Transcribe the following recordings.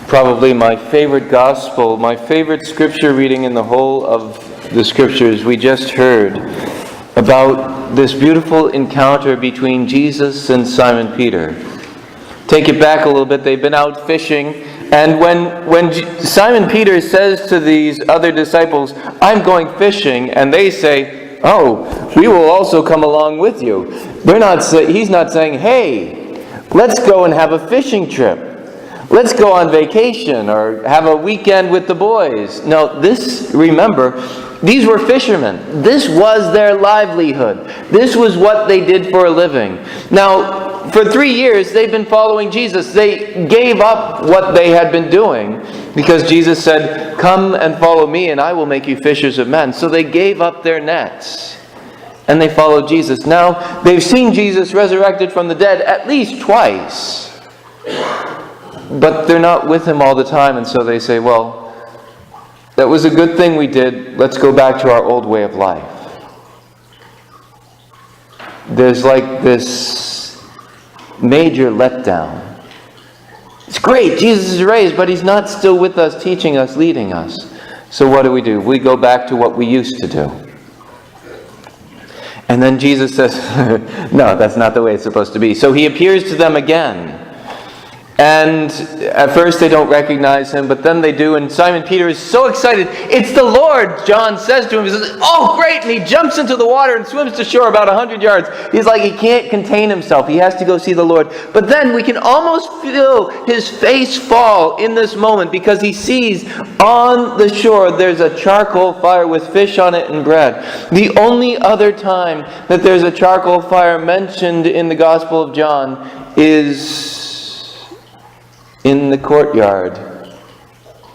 probably my favorite gospel, my favorite scripture reading in the whole of the scriptures. We just heard about this beautiful encounter between Jesus and Simon Peter. Take it back a little bit. They've been out fishing, and when Simon Peter says to these other disciples, "I'm going fishing," and they say, "Oh, we will also come along with you." He's not saying, "Hey, let's go and have a fishing trip. Let's go on vacation or have a weekend with the boys." No, remember, these were fishermen. This was their livelihood. This was what they did for a living. Now, for 3 years, they've been following Jesus. They gave up what they had been doing because Jesus said, "Come and follow me and I will make you fishers of men." So they gave up their nets and they followed Jesus. Now, they've seen Jesus resurrected from the dead at least twice. But they're not with him all the time, and so they say, "Well, that was a good thing we did. Let's go back to our old way of life." There's like this major letdown. It's great, Jesus is raised, but he's not still with us, teaching us, leading us. So what do? We go back to what we used to do. And then Jesus says, no, that's not the way it's supposed to be. So he appears to them again. And at first they don't recognize him, but then they do, and Simon Peter is so excited. "It's the Lord," John says to him. He says, "Oh, great!" And he jumps into the water and swims to shore about 100 yards. He's like, he can't contain himself. He has to go see the Lord. But then we can almost feel his face fall in this moment because he sees on the shore there's a charcoal fire with fish on it and bread. The only other time that there's a charcoal fire mentioned in the Gospel of John is in the courtyard,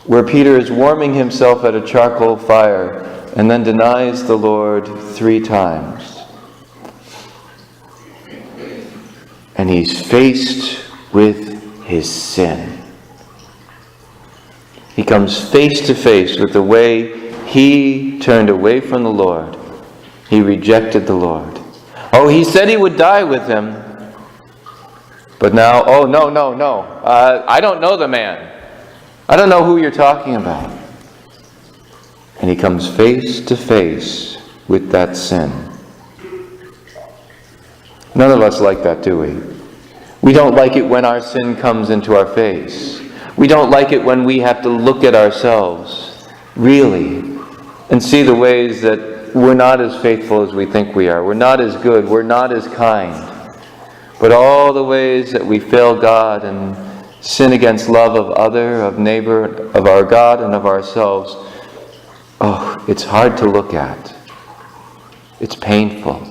where Peter is warming himself at a charcoal fire and then denies the Lord 3 times. And he's faced with his sin. He comes face to face with the way he turned away from the Lord. He rejected the Lord. Oh, he said he would die with him. But now, oh, no. I don't know the man. I don't know who you're talking about. And he comes face to face with that sin. None of us like that, do we? We don't like it when our sin comes into our face. We don't like it when we have to look at ourselves, really, and see the ways that we're not as faithful as we think we are. We're not as good. We're not as kind. But all the ways that we fail God and sin against love of other, of neighbor, of our God and of ourselves, oh, it's hard to look at. It's painful.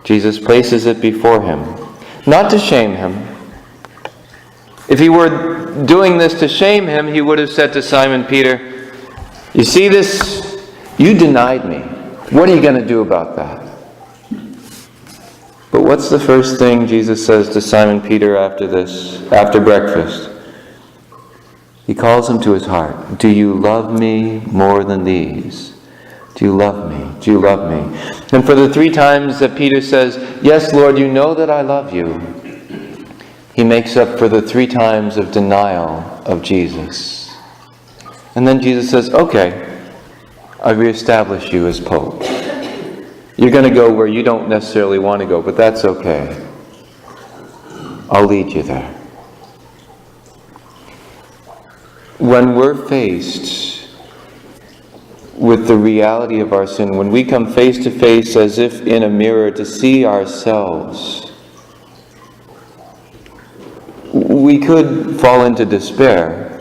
Jesus places it before him, not to shame him. If he were doing this to shame him, he would have said to Simon Peter, "You see this? You denied me. What are you going to do about that?" But what's the first thing Jesus says to Simon Peter after breakfast? He calls him to his heart. "Do you love me more than these? Do you love me? Do you love me?" And for the 3 times that Peter says, "Yes, Lord, you know that I love you," he makes up for the 3 times of denial of Jesus. And then Jesus says, "Okay, I reestablish you as Pope. You're going to go where you don't necessarily want to go, but that's okay. I'll lead you there." When we're faced with the reality of our sin, when we come face to face as if in a mirror to see ourselves, we could fall into despair,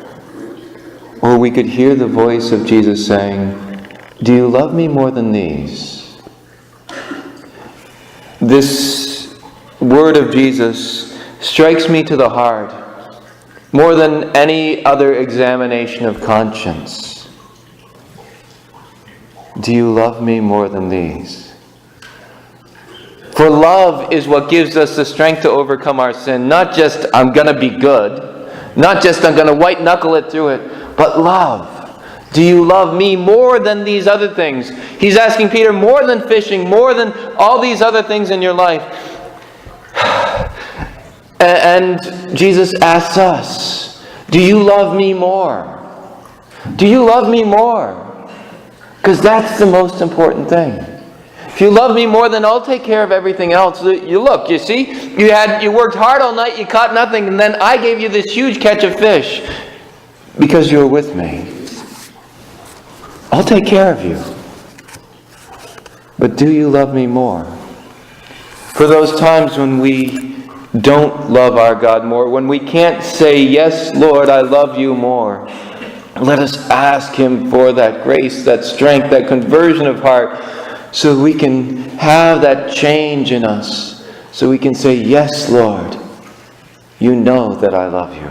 or we could hear the voice of Jesus saying, "Do you love me more than these?" This word of Jesus strikes me to the heart more than any other examination of conscience. Do you love me more than these? For love is what gives us the strength to overcome our sin. Not just, I'm going to be good. Not just, I'm going to white knuckle it through it. But love. Do you love me more than these other things? He's asking Peter, more than fishing, more than all these other things in your life. And Jesus asks us, do you love me more? Do you love me more? Because that's the most important thing. If you love me more, then I'll take care of everything else. You see, you worked hard all night, you caught nothing, and then I gave you this huge catch of fish because you were with me. I'll take care of you. But do you love me more? For those times when we don't love our God more, when we can't say, yes, Lord, I love you more, let us ask Him for that grace, that strength, that conversion of heart, so we can have that change in us, so we can say, yes, Lord, you know that I love you.